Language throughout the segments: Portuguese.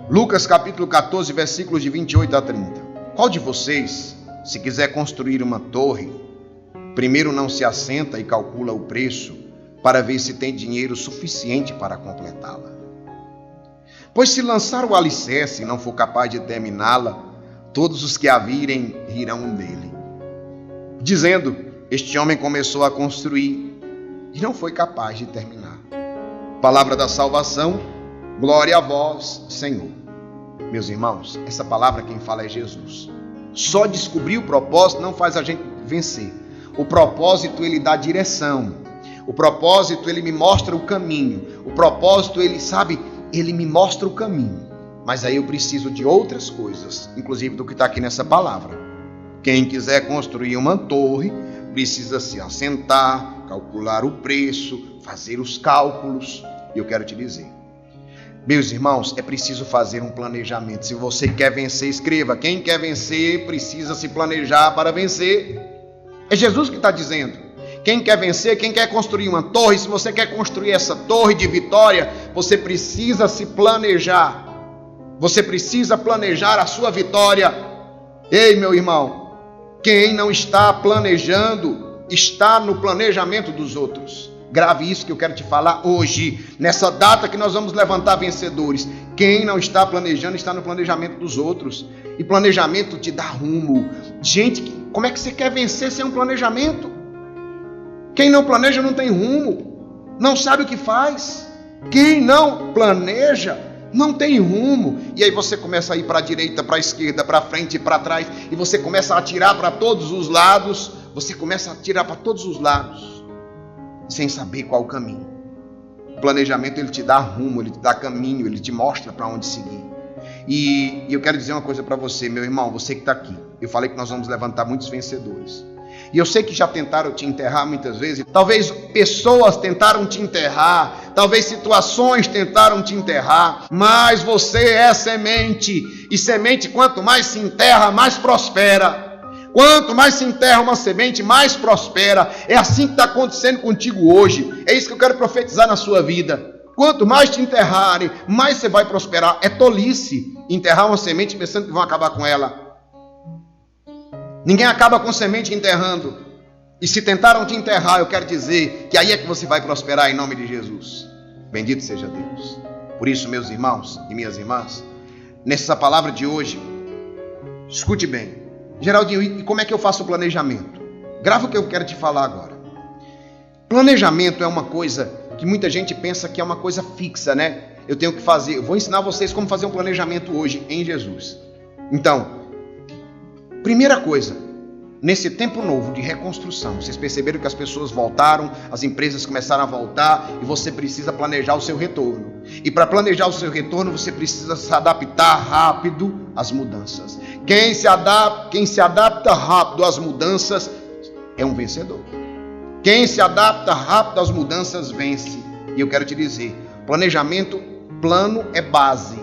Lucas capítulo 14, versículos de 28 a 30. Qual de vocês, se quiser construir uma torre, primeiro não se assenta e calcula o preço para ver se tem dinheiro suficiente para completá-la? Pois se lançar o alicerce e não for capaz de terminá-la, todos os que a virem rirão dele, dizendo: este homem começou a construir e não foi capaz de terminar. Palavra da salvação, glória a vós, Senhor. Meus irmãos, essa palavra quem fala é Jesus. Só descobrir o propósito não faz a gente vencer. O propósito ele dá direção. O propósito ele me mostra o caminho. O propósito ele me mostra o caminho. Mas aí eu preciso de outras coisas, inclusive do que está aqui nessa palavra. Quem quiser construir uma torre, precisa se assentar, calcular o preço, fazer os cálculos. E eu quero te dizer, meus irmãos, é preciso fazer um planejamento. Se você quer vencer, escreva: quem quer vencer precisa se planejar para vencer. É Jesus que está dizendo. Quem quer vencer, quem quer construir uma torre, se você quer construir essa torre de vitória, você precisa se planejar. Você precisa planejar a sua vitória. Ei, meu irmão, quem não está planejando, está no planejamento dos outros. Grave isso que eu quero te falar hoje, nessa data que nós vamos levantar vencedores. Quem não está planejando, está no planejamento dos outros. E planejamento te dá rumo. Gente, como é que você quer vencer sem um planejamento? Quem não planeja não tem rumo, não sabe o que faz. Quem não planeja não tem rumo. E aí você começa a ir para a direita, para a esquerda, para frente e para trás, e você começa a atirar para todos os lados. Você começa a atirar para todos os lados, sem saber qual o caminho. O planejamento ele te dá rumo, ele te dá caminho, ele te mostra para onde seguir. E eu quero dizer uma coisa para você, meu irmão, você que está aqui. Eu falei que nós vamos levantar muitos vencedores. E eu sei que já tentaram te enterrar muitas vezes. Talvez pessoas tentaram te enterrar. Talvez situações tentaram te enterrar. Mas você é semente. E semente, quanto mais se enterra, mais prospera. Quanto mais se enterra uma semente, mais prospera. É assim que está acontecendo contigo hoje. É isso que eu quero profetizar na sua vida. Quanto mais te enterrarem, mais você vai prosperar. É tolice enterrar uma semente pensando que vão acabar com ela. Ninguém acaba com semente enterrando. E se tentaram te enterrar, eu quero dizer que aí é que você vai prosperar em nome de Jesus. Bendito seja Deus. Por isso, meus irmãos e minhas irmãs, nessa palavra de hoje, escute bem. Geraldinho, e como é que eu faço o planejamento? Grava o que eu quero te falar agora. Planejamento é uma coisa que muita gente pensa que é uma coisa fixa, né? Eu tenho que fazer, eu vou ensinar vocês como fazer um planejamento hoje em Jesus. Então, primeira coisa, nesse tempo novo de reconstrução, vocês perceberam que as pessoas voltaram, as empresas começaram a voltar e você precisa planejar o seu retorno. E para planejar o seu retorno, você precisa se adaptar rápido às mudanças. Quem se adapta rápido às mudanças é um vencedor. Quem se adapta rápido às mudanças vence. E eu quero te dizer, plano é base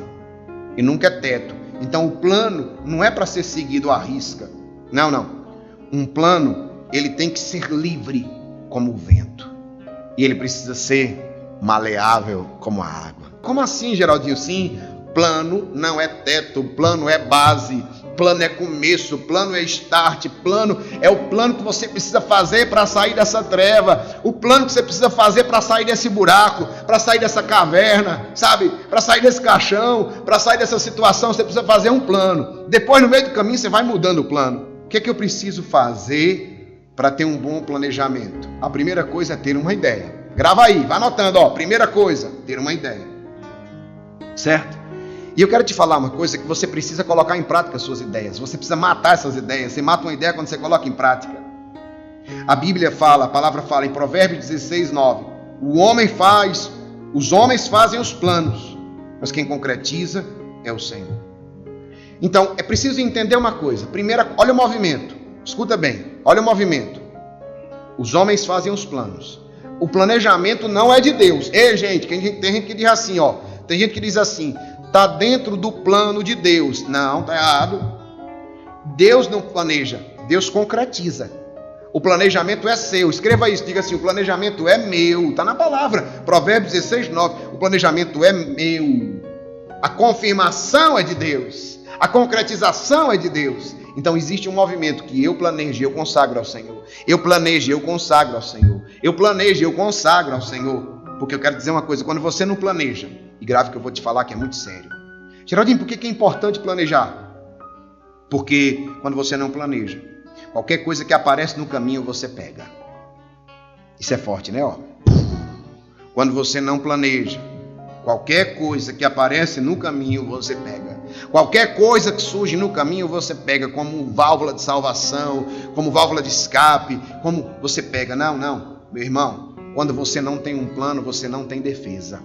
e nunca é teto. Então o plano não é para ser seguido à risca. Não. Um plano, ele tem que ser livre como o vento. E ele precisa ser maleável como a água. Como assim, Geraldinho? Sim, plano não é teto, plano é base, plano é começo, plano é start, plano é o plano que você precisa fazer para sair dessa treva, o plano que você precisa fazer para sair desse buraco, para sair dessa caverna, sabe? Para sair desse caixão, para sair dessa situação, você precisa fazer um plano. Depois, no meio do caminho, você vai mudando o plano. O que é que eu preciso fazer para ter um bom planejamento? A primeira coisa é ter uma ideia. Grava aí, vai anotando, primeira coisa, ter uma ideia. Certo? E eu quero te falar uma coisa que você precisa colocar em prática as suas ideias. Você precisa matar essas ideias. Você mata uma ideia quando você coloca em prática. A Bíblia fala, a palavra fala em Provérbios 16, 9. Os homens fazem os planos, mas quem concretiza é o Senhor. Então, é preciso entender uma coisa. Primeiro, olha o movimento. Escuta bem, olha o movimento. Os homens fazem os planos. O planejamento não é de Deus. Ei, gente, tem gente que diz assim, tem gente que diz assim, está dentro do plano de Deus. Não, está errado. Deus não planeja, Deus concretiza. O planejamento é seu. Escreva isso, diga assim, o planejamento é meu. Está na palavra, Provérbios 16, 9. O planejamento é meu. A confirmação é de Deus. A concretização é de Deus. Então existe um movimento que eu planejo e eu consagro ao Senhor. Eu planejo e eu consagro ao Senhor. Eu planejo e eu consagro ao Senhor. Porque eu quero dizer uma coisa, quando você não planeja, e grave que eu vou te falar que é muito sério. Geraldinho, por que é importante planejar? Porque quando você não planeja, qualquer coisa que aparece no caminho você pega. Isso é forte, né? Quando você não planeja, qualquer coisa que aparece no caminho você pega. Qualquer coisa que surge no caminho você pega, como válvula de salvação, como válvula de escape, como você pega. Não, meu irmão, quando você não tem um plano, você não tem defesa.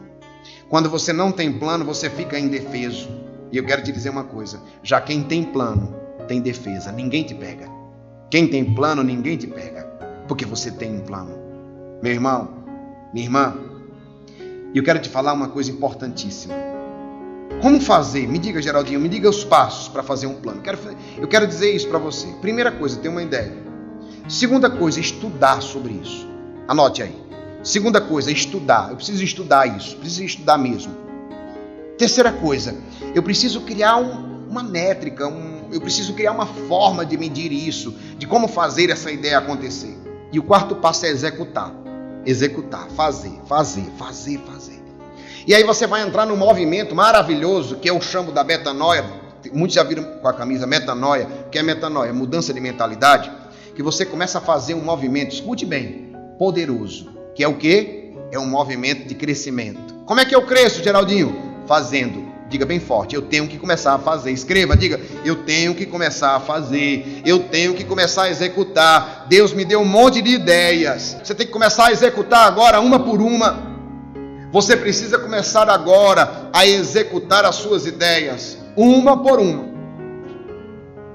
Quando você não tem plano, você fica indefeso. E eu quero te dizer uma coisa, já quem tem plano, tem defesa, ninguém te pega. Quem tem plano, ninguém te pega, porque você tem um plano. Meu irmão, minha irmã, eu quero te falar uma coisa importantíssima. Como fazer? Me diga, Geraldinho, me diga os passos para fazer um plano. Eu quero dizer isso para você. Primeira coisa, ter uma ideia. Segunda coisa, estudar sobre isso. Anote aí. Segunda coisa, estudar. Eu preciso estudar isso. Preciso estudar mesmo. Terceira coisa, eu preciso criar uma métrica, eu preciso criar uma forma de medir isso, de como fazer essa ideia acontecer. E o quarto passo é executar. Executar, fazer. E aí você vai entrar num movimento maravilhoso que eu chamo da metanoia. Muitos já viram com a camisa metanoia. O que é metanoia? Mudança de mentalidade. Que você começa a fazer um movimento, escute bem, poderoso. Que é o quê? É um movimento de crescimento. Como é que eu cresço, Geraldinho? Fazendo. Diga bem forte, eu tenho que começar a fazer. Escreva, diga, eu tenho que começar a fazer. Eu tenho que começar a executar. Deus me deu um monte de ideias. Você tem que começar a executar agora, uma por uma. Você precisa começar agora a executar as suas ideias, uma por uma.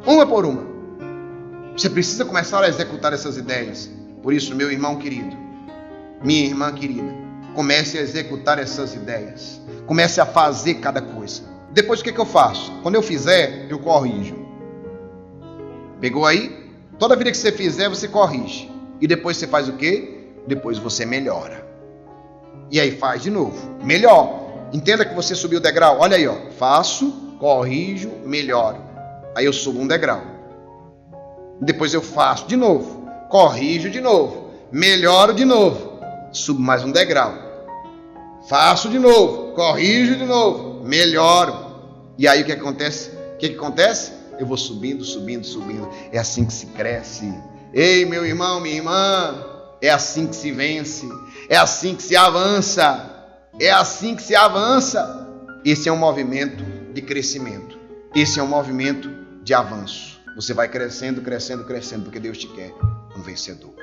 Uma por uma. Você precisa começar a executar essas ideias. Por isso, meu irmão querido, minha irmã querida, comece a executar essas ideias. Comece a fazer cada coisa. Depois o que eu faço? Quando eu fizer, eu corrijo. Pegou aí? Toda vida que você fizer, você corrige. E depois você faz o quê? Depois você melhora. E aí faz de novo. Melhor. Entenda que você subiu o degrau. Olha aí, faço, corrijo, melhoro. Aí eu subo um degrau. Depois eu faço de novo. Corrijo de novo. Melhoro de novo. Subo mais um degrau. Faço de novo. Corrijo de novo. Melhoro. E aí o que acontece? Eu vou subindo. É assim que se cresce. Ei, meu irmão, minha irmã. É assim que se vence. É assim que se avança. É assim que se avança. Esse é um movimento de crescimento. Esse é um movimento de avanço. Você vai crescendo, porque Deus te quer um vencedor.